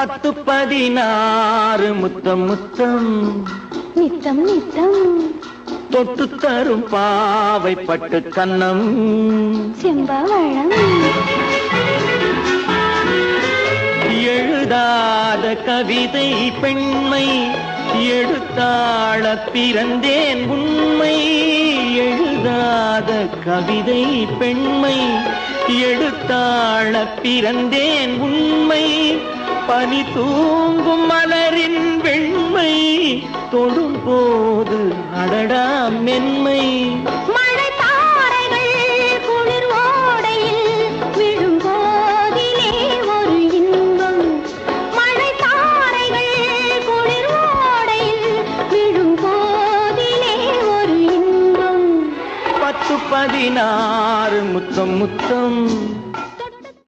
10-16 முத்தம் முத்தம் நித்தம் நித்தம் தொட்டு தரும் பாவை பட்டு கன்னம் செம்பவளம் எழுதாத கவிதை பெண்மை எடுத்தாள பிறந்தேன் உண்மை எழுதாத கவிதை பெண்மை எடுத்தாள பிறந்தேன் உண்மை பனி தூங்கும் மலரின் வெண்மை தொடும் போது அடடா மென்மை மழை தாரைகள் குளிர் ஓடையில் விழும் போதிலே ஒரு இன்பம் மழை தாரைகள் குளிர் ஓடையில் விழும் போதிலே ஒரு இன்பம் 10-16 முத்தம் முத்தம்